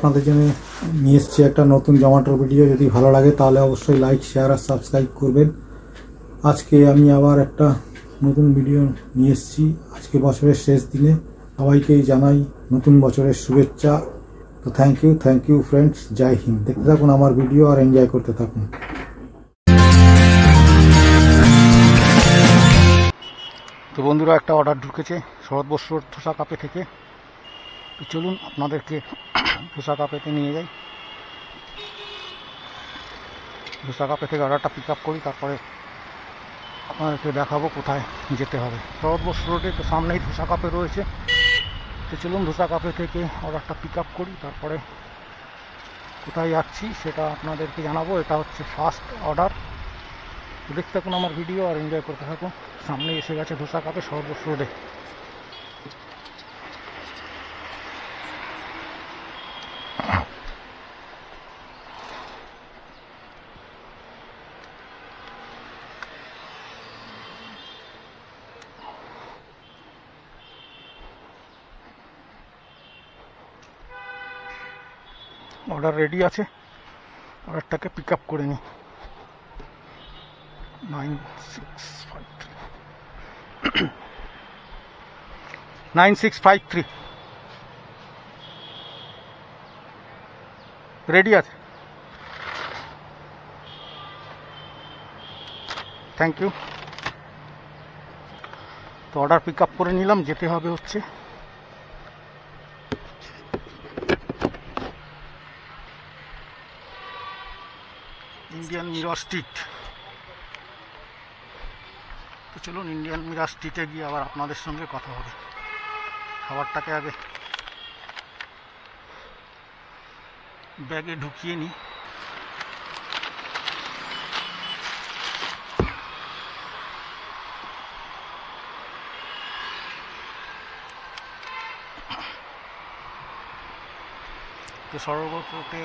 আপনাদের জন্য নিয়ে এসেছি একটা নতুন জোম্যাটোর ভিডিও। যদি ভালো লাগে তাহলে অবশ্যই লাইক, শেয়ার আর সাবস্ক্রাইব করবেন। আজকে আমি আবার একটা নতুন ভিডিও নিয়ে এসেছি। আজকে বছরের শেষ দিনে সবাইকেই জানাই নতুন বছরের শুভেচ্ছা। তো থ্যাংক ইউ ফ্রেন্ডস, জয় হিন্দ। দেখতে থাকুন আমার ভিডিও আর এনজয় করতে থাকুন। তো বন্ধুরা, একটা অর্ডার ঢুকেছে শরৎ বস্ত্র ধোসা কাপে থেকে। তো চলুন আপনাদেরকে ধোসা কাপেতে নিয়ে যাই। ধোসা কাপে থেকে অর্ডারটা পিক আপ করি, তারপরে আপনাদেরকে দেখাবো কোথায় যেতে হবে। শরৎ বস্ত্র রোডে তো সামনেই ধোসা কাপে রয়েছে। তো চলুন ধোসা কাপে থেকে অর্ডারটা পিক আপ করি, তারপরে কোথায় যাচ্ছি সেটা আপনাদেরকে জানাবো। এটা হচ্ছে ফার্স্ট অর্ডার। তো দেখতে থাকুন আমার ভিডিও আর এনজয় করতে থাকুন। সামনে এসে গেছে ধোসা কাপে শরৎ বস্ত্র রোডে। অর্ডার রেডি আছে, অর্ডারটাকে পিক আপ করে নিই। 9653 রেডি আছে। Thank you. তো অর্ডার পিক আপ করে নিলাম। যেতে হবে হচ্ছে ইন্ডিয়ান মিরর স্ট্রিট। তো চলুন ইন্ডিয়ান মিরর স্ট্রিটে গিয়ে আবার আপনাদের সঙ্গে কথা হবে। খাবারটাকে আগে ব্যাগে ঢুকিয়ে নিই। তো সর্বপ্রথমে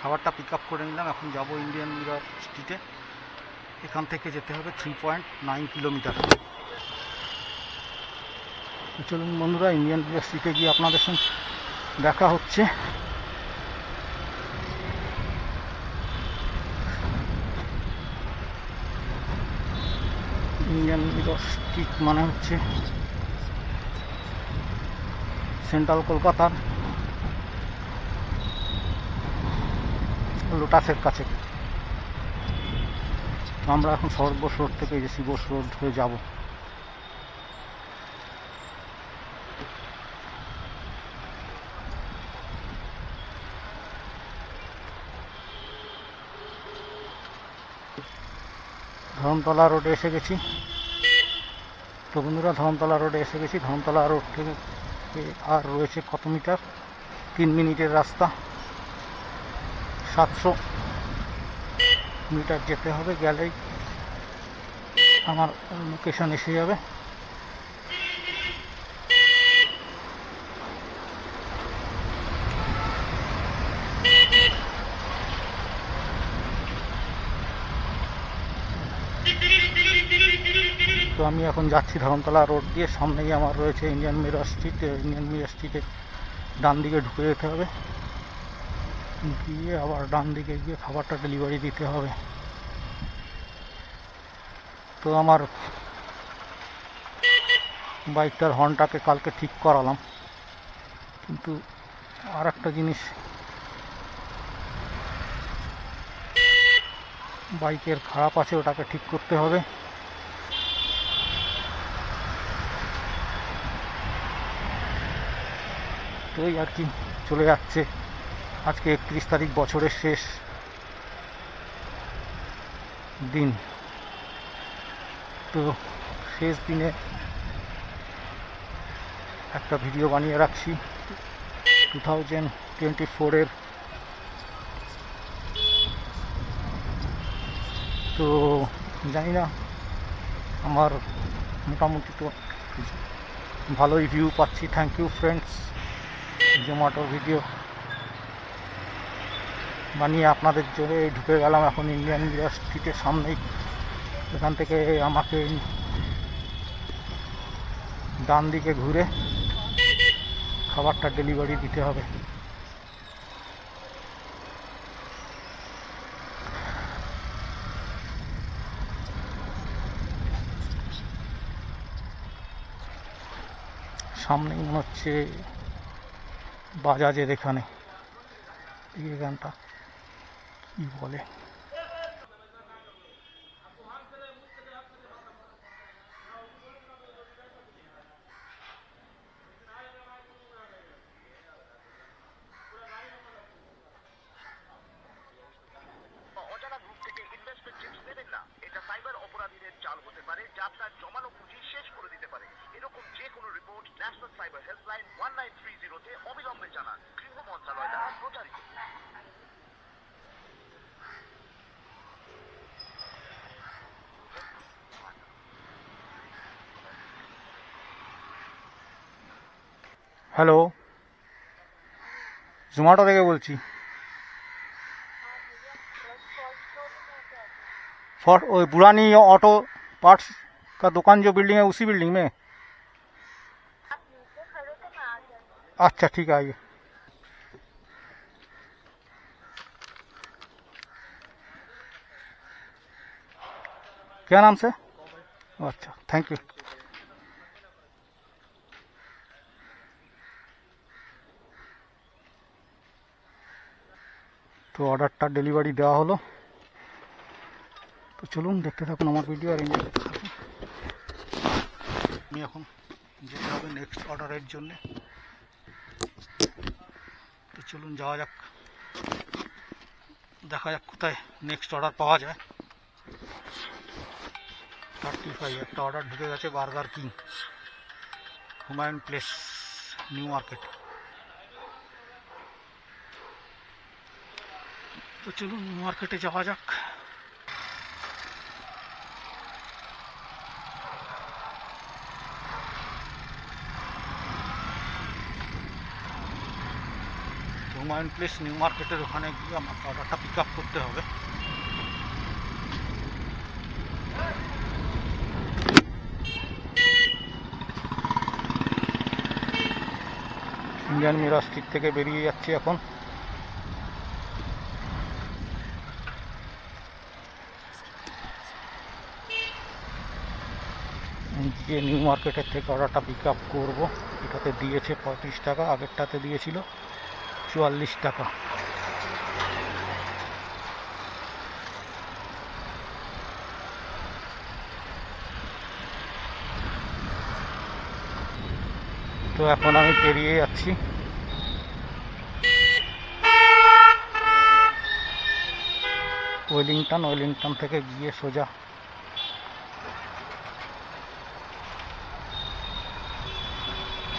খাবারটা পিক আপ করে নিলাম। এখন যাব ইন্ডিয়ান মিরর স্ট্রিটে। এখান থেকে যেতে হবে 3.9 কিলোমিটার। চলুন বন্ধুরা, ইন্ডিয়ান মিরর স্ট্রিটে গিয়ে আপনাদের সঙ্গে দেখা হচ্ছে। ইন্ডিয়ান মিরর স্ট্রিট মানে হচ্ছে সেন্ট্রাল কলকাতার লোটাসের কাছে। আমরা এখন শরৎ বস্ত্র রোড থেকে এসি বস্ত্র রোড হয়ে যাব। ধরমতলা রোডে এসে গেছি। তো বন্ধুরা, ধরমতলা রোডে এসে গেছি। ধরমতলা রোড থেকে আর রয়েছে কত মিটার? 3 মিনিটের রাস্তা। 700 মিটার যেতে হবে, গেলেই আমার লোকেশন এসে যাবে। তো আমি এখন যাচ্ছি ধরমতলা রোড দিয়ে। সামনেই আমার রয়েছে Indian mirror street. Indian mirror স্ট্রিটে ডান দিকে ঢুকে যেতে হবে, গিয়ে আবার ডান দিকে গিয়ে খাবারটা ডেলিভারি দিতে হবে। তো আমার বাইকটার হর্নটাকে কালকে ঠিক করালাম, কিন্তু আর একটা জিনিস বাইকের খারাপ আছে, ওটাকে ঠিক করতে হবে। তো এই আর কি, চলে যাচ্ছে। আজকে 31 তারিখ, বছরের শেষ দিন। তো শেষ দিনে একটা ভিডিও বানিয়ে রাখছি 2024-এর। তো জানি না, আমার মোটামুটি তো ভালোই ভিউ পাচ্ছি। Thank you friends. জোম্যাটোর ভিডিও বানিয়ে আপনাদের জন্য ঢুকে গেলাম এখন ইন্ডিয়ান মিরর স্ট্রিটের সামনেই। এখান থেকে আমাকে ডান দিকে ঘুরে খাবারটা ডেলিভারি দিতে হবে। সামনেই মনে হচ্ছে বাজাজের এখানে এই গানটা কি বলে হ্যালো জোম্যাটো থেকে বলছি ওই पुरानी ऑटो पार्ट्स का दुकान जो बिल्डिंग है उसी बिल्डिंग में अच्छा ठीक है आइए क्या नाम से अच्छा थैंक यू তো অর্ডারটা ডেলিভারি দেওয়া হলো তো চলুন দেখতে থাকুন আমার ভিডিও আর এনজয় করতে থাকুন আমি এখন যেতে হবে নেক্সট অর্ডারের জন্য তো চলুন যাওয়া যাক দেখা যাক কোথায় নেক্সট অর্ডার পাওয়া যায় 35 একটা অর্ডার ঢুকে গেছে burger king Humayun place new market তো চলুন মার্কেটে যাওয়া যাক হুমায়ুন প্লেস নিউ মার্কেটের ওখানে গিয়ে আমাকে অর্ডারটা পিক আপ করতে হবে ইন্ডিয়ান মিরাজ স্ট্রিট থেকে বেরিয়ে যাচ্ছি এখন গিয়ে নিউ মার্কেটের থেকে অর্ডারটা পিক আপ করবো এটাতে দিয়েছে 35 টাকা আগেরটাতে দিয়েছিল 44 টাকা তো এখন আমি পেরিয়ে যাচ্ছি ওয়েলিংটন থেকে গিয়ে সোজা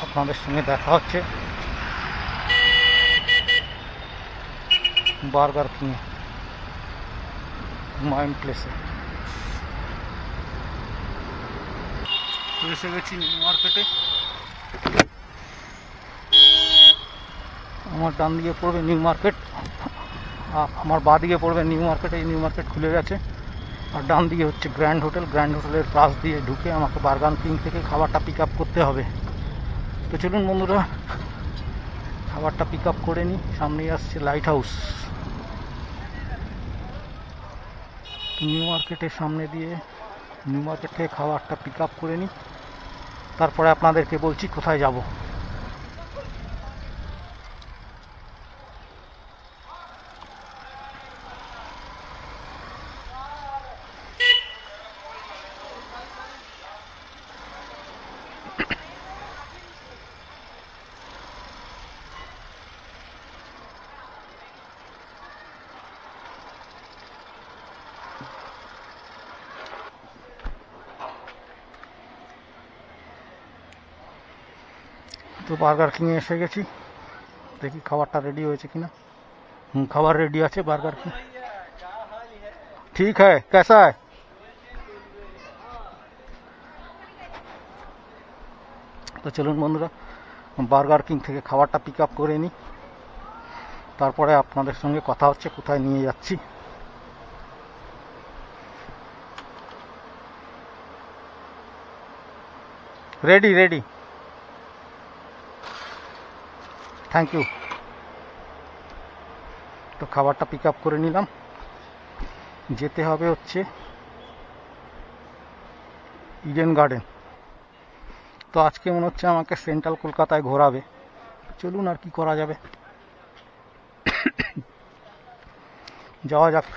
আপনাদের সঙ্গে দেখা হচ্ছে বার্গার কিং হুমায়ুন প্লেসে এসে গেছি নিউ মার্কেটে আমার ডান দিকে পড়বে নিউ মার্কেট আমার বাঁ দিকে পড়বে নিউ মার্কেট এই নিউ মার্কেট খুলে গেছে আর ডান দিকে হচ্ছে গ্র্যান্ড হোটেলের পাশ দিয়ে ঢুকে আমাকে বার্গার কিং থেকে খাবারটা পিক আপ করতে হবে তো চলুন বন্ধুরা খাবারটা পিক আপ করে নিই সামনেই আসছে লাইট হাউস নিউ মার্কেটের সামনে দিয়ে নিউ মার্কেট থেকে খাবারটা পিক আপ করে নিই তারপরে আপনাদেরকে বলছি কোথায় যাব तो बार्गार किंग एसे गेছি দেখি খাবারটা রেডি হয়েছে কিনা খাবার রেডি আছে বার্গার কিং ठीक है कैसा है তো চলুন বন্ধুরা বার্গার কিং থেকে খাবারটা পিক আপ করে নিই তারপরে আপনাদের সঙ্গে কথা হচ্ছে কোথায় নিয়ে যাচ্ছি রেডি রেডি थैंक यू तो খাবারটা পিক আপ করে নিলাম যেতে হবে হচ্ছে ইডেন গার্ডেন তো আজকে মনে হচ্ছে আমাকে সেন্ট্রাল কলকাতায় ঘোরাবে। চলুন আর কি করা যাবে, যাওয়া যাক।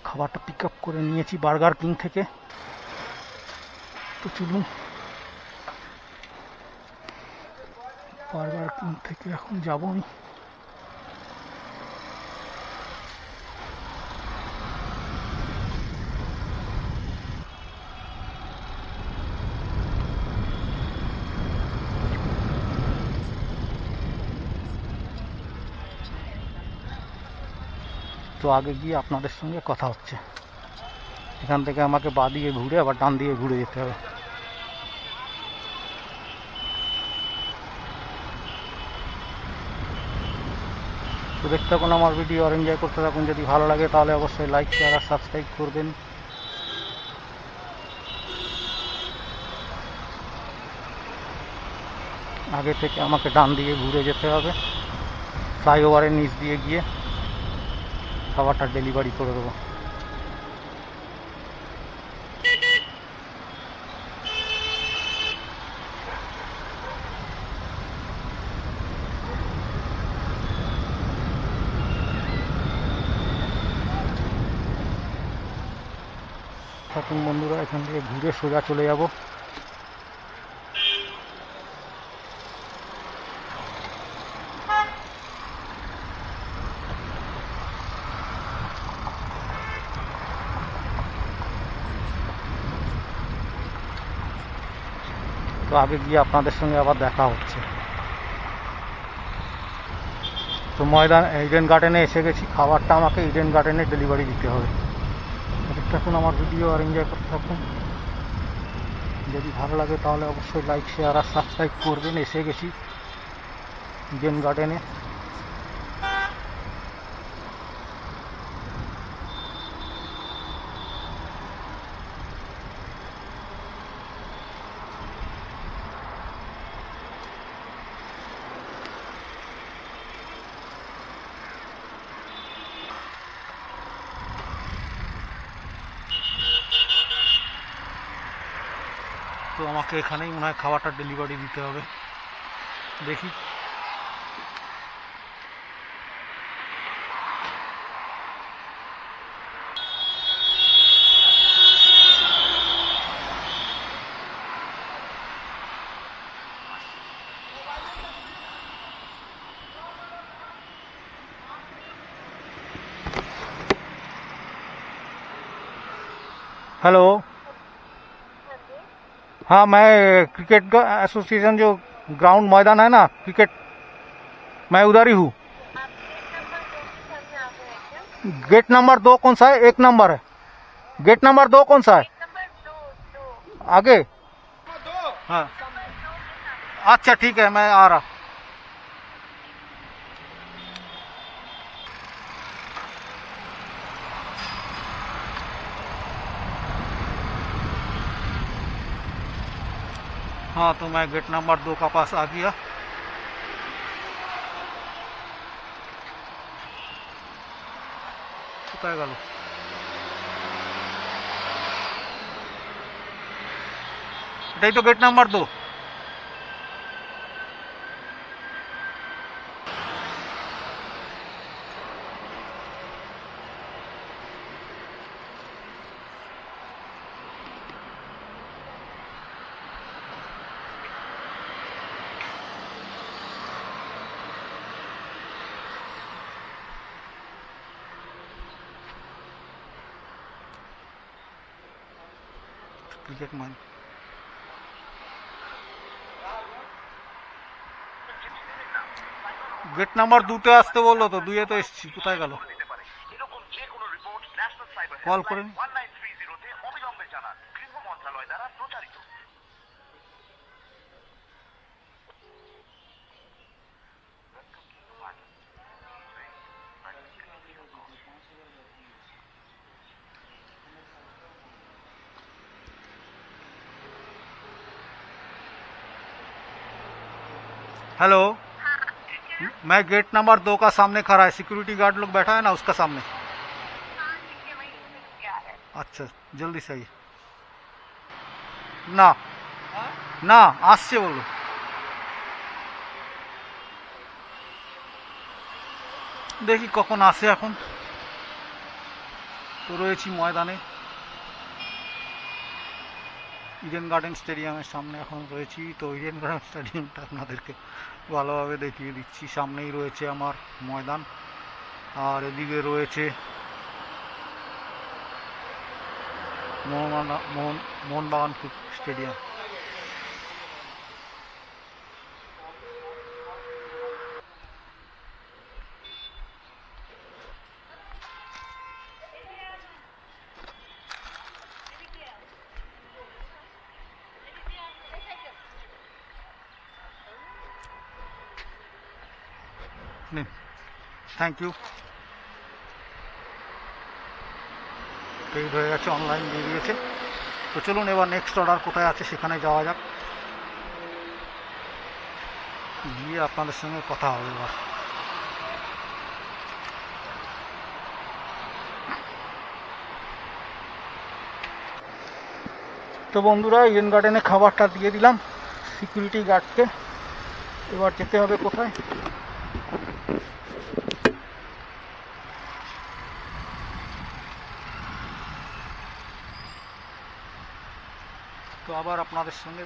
খাবারটা পিক আপ করে নিয়েছি বার্গার কিং থেকে। তো চলুন বার্গার কিং থেকে এখন যাবো আমি। তো আগে গিয়ে আপনাদের সঙ্গে কথা হচ্ছে। এখান থেকে আমাকে বাঁ দিয়ে ঘুরে আবার ডান দিয়ে ঘুরে যেতে হবে। তো দেখতে থাকুন আমার ভিডিও আর এনজয় করতে থাকুন। যদি ভালো লাগে তাহলে অবশ্যই লাইক, শেয়ার আর সাবস্ক্রাইব করবেন। আগে থেকে আমাকে ডান দিয়ে ঘুরে যেতে হবে, ফ্লাইওভারের নিচ দিয়ে গিয়ে খাবারটা ডেলিভারি করে দেবো। থাকুন বন্ধুরা, এখান থেকে ঘুরে সোজা চলে যাব। তো আগে গিয়ে আপনাদের সঙ্গে আবার দেখা হচ্ছে। তো ময়দান ইডেন গার্ডেনে এসে গেছি, খাবারটা আমাকে ইডেন গার্ডেনে ডেলিভারি দিতে হবে। দেখতে থাকুন আমার ভিডিও আর এনজয় করতে থাকুন। যদি ভালো লাগে তাহলে অবশ্যই লাইক, শেয়ার আর সাবস্ক্রাইব করবেন। এসে গেছি ইডেন গার্ডেনে। তো আমাকে এখানেই মনে হয় খাবারটা ডেলিভারি দিতে হবে, দেখি। हेलो, हाँ मैं क्रिकेट का एसोसिएशन जो ग्राउंड मैदान है ना क्रिकेट, मैं उधर ही हूँ। गेट नंबर 2 कौन सा है? 1 नंबर है। गेट नंबर 2 कौन सा है? आगे। हाँ अच्छा ठीक है, मैं आ रहा। हाँ तो मैं गेट नंबर 2 का पास आ गया। কোথায় গেল? এটাই তো গেট নাম্বার 2। ক্রিকেট মান গেট নাম্বার 2তে আসতে বললো, তো 2-এ তো এসেছি, কোথায় গেল? কল করে हेलो, मैं गेट नंबर 2 का सामने खड़ा है, सिक्योरिटी गार्ड लोग बैठा है ना उसका सामने। আচ্ছা জলদি সাই না না আসছে বলো দেখি কখন আসে এখন তো রয়েছি ময়দানে ইডেন গার্ডেন স্টেডিয়ামের সামনে এখন রয়েছি তো ইডেন গার্ডেন স্টেডিয়ামটা আপনাদেরকে ভালোভাবে দেখিয়ে দিচ্ছি সামনেই রয়েছে আমার ময়দান আর এদিকে রয়েছে Mohun Bagan stadium thank you paid হয়ে গেছে অনলাইন দিয়ে দিয়েছে তো চলুন এবার নেক্সট অর্ডার কোথায় আছে সেখানে যাওয়া যাক গিয়ে আপনাদের সঙ্গে কথা হবে এবার তো বন্ধুরা ইডেন গার্ডেনে খাবারটা দিয়ে দিলাম সিকিউরিটি গার্ডকে এবার যেতে হবে কোথায় তো আবার আপনাদের সঙ্গে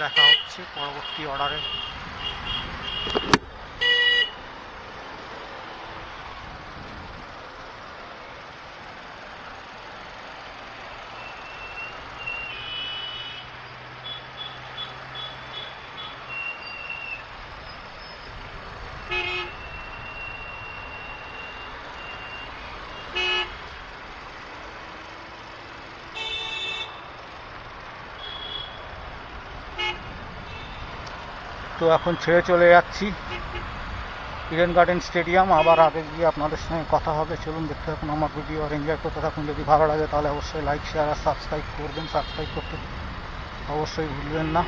দেখা হচ্ছে পরবর্তী অর্ডারে তো এখন ছেড়ে চলে যাচ্ছি ইডেন গার্ডেন স্টেডিয়াম আবার আগে গিয়ে আপনাদের সঙ্গে কথা হবে চলুন দেখতে থাকুন আমার ভিডিও আর এনজয় করতে থাকুন যদি ভালো লাগে তাহলে অবশ্যই লাইক শেয়ার আর সাবস্ক্রাইব করবেন সাবস্ক্রাইব করতে অবশ্যই ভুলবেন না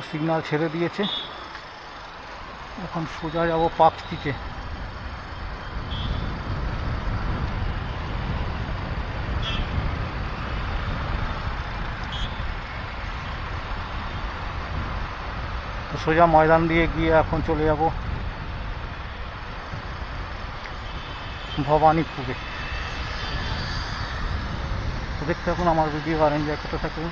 সিগন্যাল ছেড়ে দিয়েছে এখন সোজা যাব পার্ক স্ট্রিটে তো সোজা ময়দান দিয়ে গিয়ে এখন চলে যাব ভবানীপুরে তো দেখতে থাকুন আমার ভিডিও আর এনজয় করতে থাকুন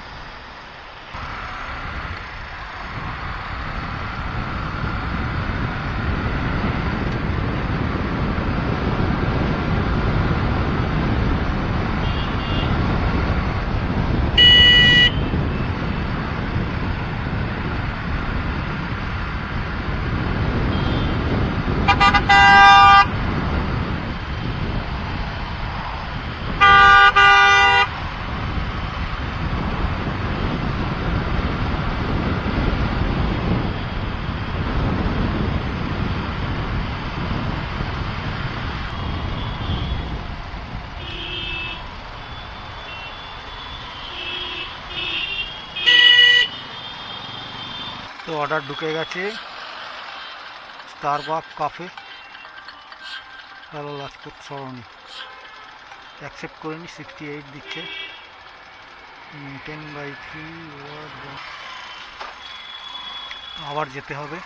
তো অর্ডার ঢুকে গেছে স্টারবাকস কাফে হ্যালো লাজপত সরণি অ্যাকসেপ্ট করে নি 68 দিচ্ছে 10/3 আবার যেতে হবে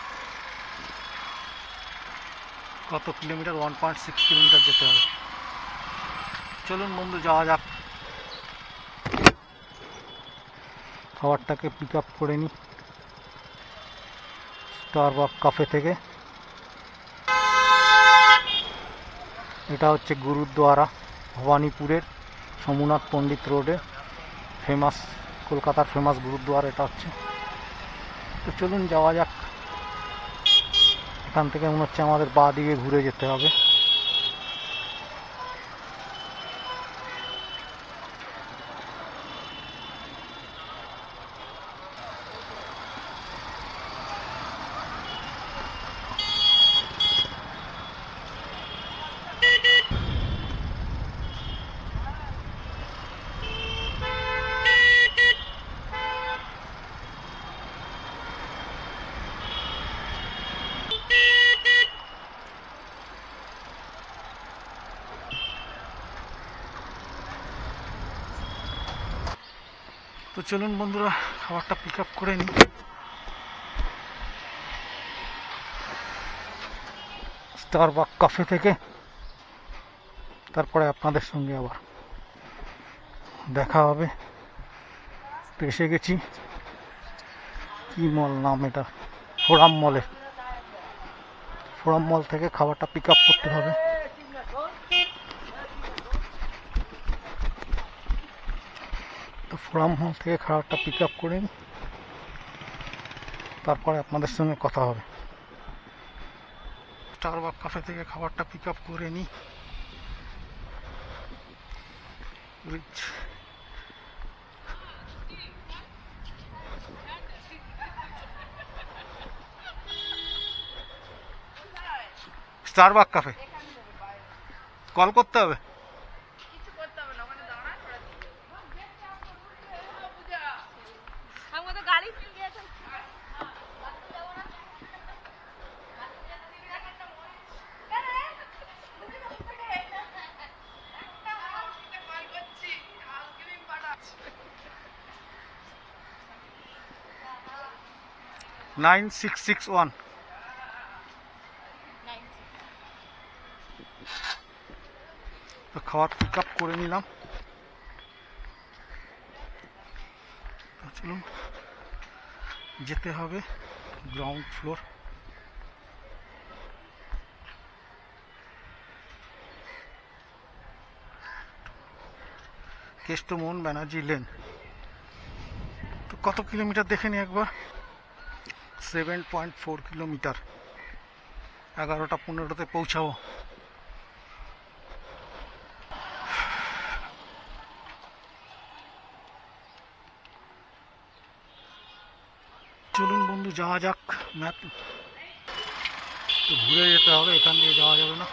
কত কিলোমিটার 1.6 কিলোমিটার যেতে হবে চলুন বন্ধু যাওয়া যাক খাবারটাকে পিক আপ করে নি স্টারবাকস কাফে থেকে এটা হচ্ছে গুরুদ্বারা ভবানীপুরের সোমনাথ পণ্ডিত রোডে ফেমাস কলকাতার ফেমাস গুরুদ্বারা এটা হচ্ছে তো চলুন যাওয়া যাক এখান থেকে মনে হচ্ছে আমাদের বাঁ দিকে ঘুরে যেতে হবে তো চলুন বন্ধুরা খাবারটা পিক আপ করে নিই। স্টারবাকস ক্যাফে থেকে তারপরে আপনাদের সঙ্গে আবার দেখা হবে। তো এসে গেছি, কি মল নাম এটা, ফোরাম মলে। ফোরাম মল থেকে খাবারটা পিক আপ করতে হবে। তো ফোরাম মল থেকে খাবারটা পিক আপ করে নিই, তারপরে আপনাদের সঙ্গে কথা হবে। স্টারবাকস ক্যাফে থেকে খাবারটা পিক আপ করে নিই। স্টারবাকস ক্যাফে কল করতে হবে। নাইন 661 তো খাবার পিক আপ করে নিলাম। চলুন যেতে হবে গ্রাউন্ড ফ্লোর। কেষ্টমোহন ব্যানার্জি লেন। তো কত কিলোমিটার দেখে নি একবার, 7.4 কিলোমিটার। 11টা 15তে পৌঁছাবো। চলুন বন্ধু যাওয়া যাক। ম্যাপ ঘুরে যেতে হবে, এখান দিয়ে যাওয়া যাবে না।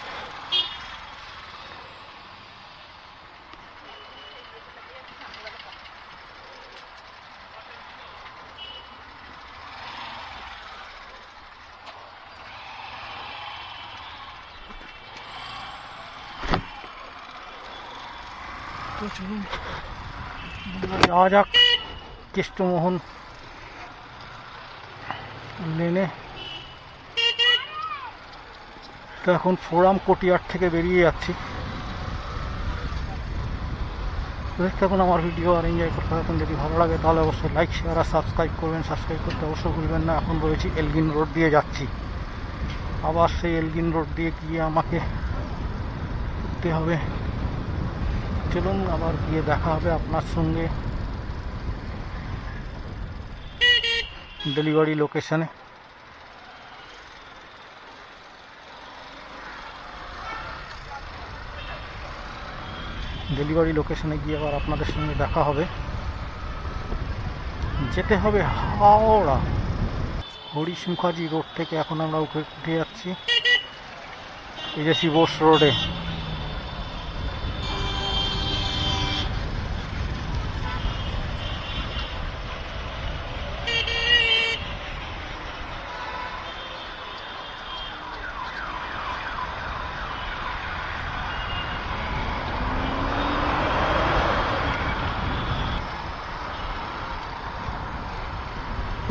তো চলুন যাওয়া যাক কেষ্টমোহন লেনে। তো এখন ফোরাম কোর্টইয়ার্ড থেকে বেরিয়ে যাচ্ছি। দেখতে থাকুন আমার ভিডিও আর এনজয় করতে থাকুন। যদি ভালো লাগে তাহলে অবশ্যই লাইক শেয়ার আর সাবস্ক্রাইব করবেন। সাবস্ক্রাইব করতে অবশ্যই ভুলবেন না। এখন রয়েছি এলগিন রোড দিয়ে যাচ্ছি, আবার সেই এলগিন রোড দিয়ে গিয়ে আমাকে উঠতে হবে। চলুন আবার গিয়ে দেখা হবে আপনার সঙ্গে ডেলিভারি লোকেশনে। ডেলিভারি লোকেশনে গিয়ে আবার আপনাদের সঙ্গে দেখা হবে। যেতে হবে হাওড়া। হরিশ মুখার্জি রোড থেকে এখন আমরা উঠে যাচ্ছি এই যে শিবোস রোডে।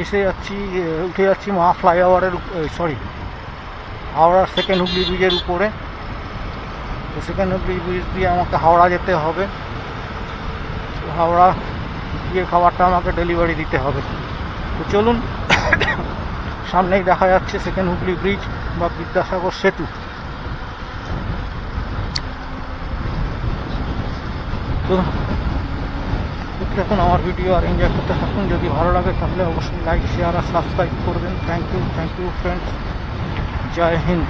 এসে যাচ্ছি, উঠে যাচ্ছি মহা ফ্লাইওভারের, সরি হাওড়ার সেকেন্ড হুগলি ব্রিজের উপরে। তো সেকেন্ড হুগলি ব্রিজ দিয়ে আমাকে হাওড়া যেতে হবে। হাওড়া গিয়ে খাবারটা আমাকে ডেলিভারি দিতে হবে। তো চলুন সামনেই দেখা যাচ্ছে সেকেন্ড হুগলি ব্রিজ বা বিদ্যাসাগর সেতু। তো দেখুন আমার ভিডিও আর এনজয় করতে থাকুন। যদি ভালো লাগে তাহলে অবশ্যই লাইক শেয়ার আর সাবস্ক্রাইব করবেন। Thank you friends. জয় হিন্দ।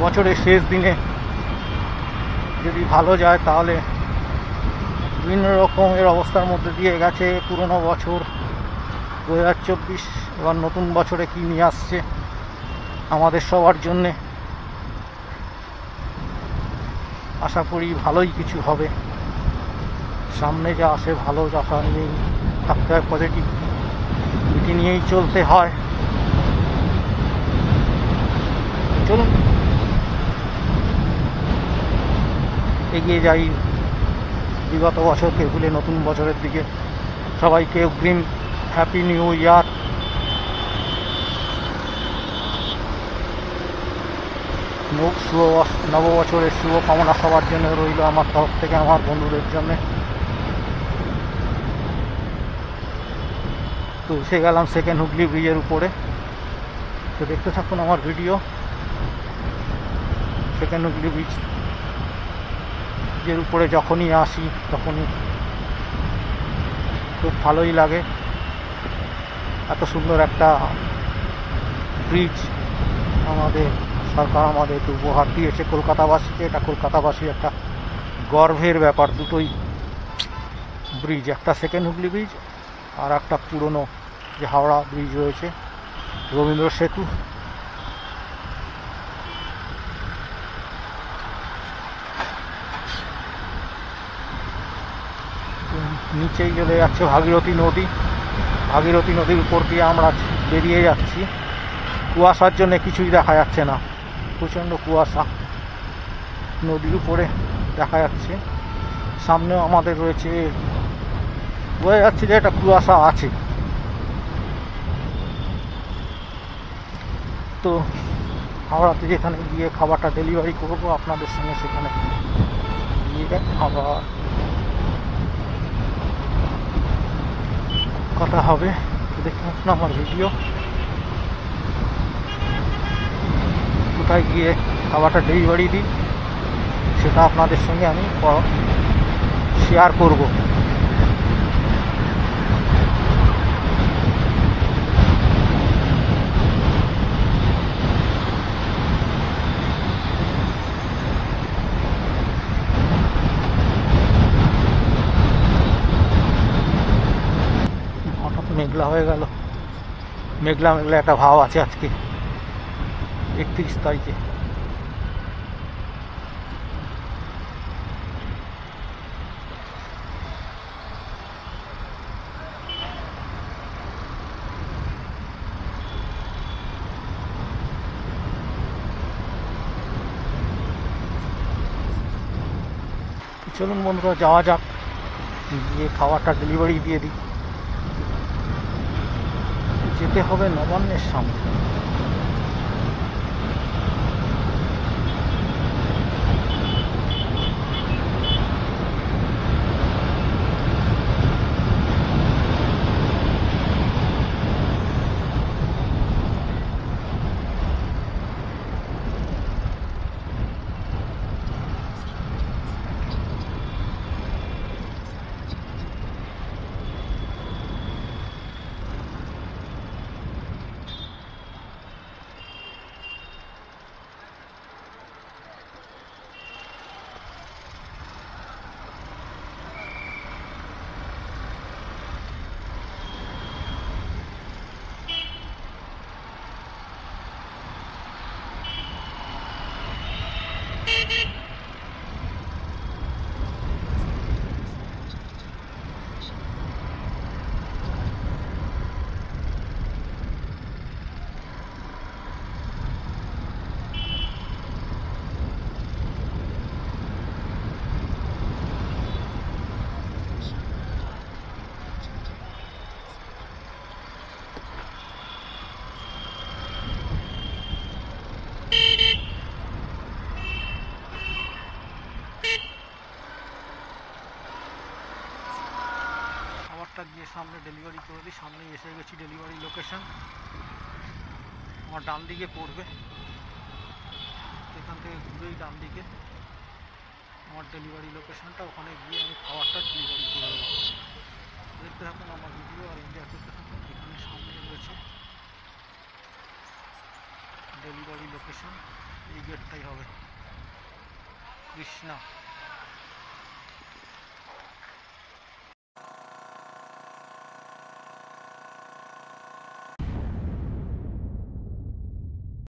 বছরের শেষ দিনে যদি ভালো যায় তাহলে বিভিন্ন রকমের অবস্থার মধ্যে দিয়ে গেছে পুরনো বছর 2024। এবার নতুন বছরে কি নিয়ে আসছে আমাদের সবার জন্যে, আশা করি ভালোই কিছু হবে। সামনে যা আসে ভালো আশা নিয়েই থাকতে হয়, পজিটিভিটি নিয়েই চলতে হয়। চলুন এগিয়ে যাই বিগত বছরকে ভুলে নতুন বছরের দিকে সবাইকে অগ্রিম হ্যাপি নিউ ইয়ার। নববছরের শুভকামনা সবার জন্য রইল আমার তরফ থেকে, আমার বন্ধুদের জন্য। তো এসে গেলাম সেকেন্ড হুগলি ব্রিজের উপরে। তো দেখতে থাকুন আমার ভিডিও। সেকেন্ড হুগলি ব্রিজের উপরে যখনই আসি তখনই খুব ভালোই লাগে। এত সুন্দর একটা ব্রিজ আমাদের সরকার আমাদেরকে উপহার দিয়েছে কলকাতাবাসীকে। এটা কলকাতাবাসীর একটা গর্বের ব্যাপার। দুটোই ব্রিজ, একটা সেকেন্ড হুগলি ব্রিজ আর একটা পুরনো যে হাওড়া ব্রিজ রয়েছে, রবীন্দ্র সেতু। নিচেই চলে যাচ্ছে ভাগীরথী নদী। ভাগীরথী নদীর উপর দিয়ে আমরা বেরিয়ে যাচ্ছি। কুয়াশার জন্য কিছুই দেখা যাচ্ছে না, প্রচণ্ড কুয়াশা। নদীর উপরে দেখা যাচ্ছে, সামনেও আমাদের রয়েছে, বোঝা যাচ্ছে যে একটা কুয়াশা আছে। তো হাওড়াতে যেখানে গিয়ে খাবারটা ডেলিভারি করবো আপনাদের সঙ্গে, সেখানে গিয়ে আবার কথা হবে। দেখুন আপনার আমার ভিডিও, কোথায় গিয়ে খাবারটা ডেলিভারি দিই সেটা আপনাদের সঙ্গে আমি শেয়ার করব। হঠাৎ মেঘলা হয়ে গেল, মেঘলা মেঘলা একটা ভাব আছে আজকে 31 তারিখে। চলুন বন্ধুরা যাওয়া যাক, গিয়ে খাবারটা ডেলিভারি দিয়ে দিই। যেতে হবে নবান্নের সামনে। গিয়ে সামনে ডেলিভারি করে দিই। সামনেই এসে গেছি ডেলিভারি লোকেশন, আমার ডান দিকে পড়বে, এখান থেকে ঘুরেই ডান দিকে আমার ডেলিভারি লোকেশনটা, ওখানে গিয়ে আমি খাবারটা ডেলিভারি করে দেবো। দেখতে থাকুন আমার ভিডিও আর এনজয় করতে থাকুন। এখানে সামনে রয়েছে ডেলিভারি লোকেশন, এই গেটটাই হবে কৃষ্ণা।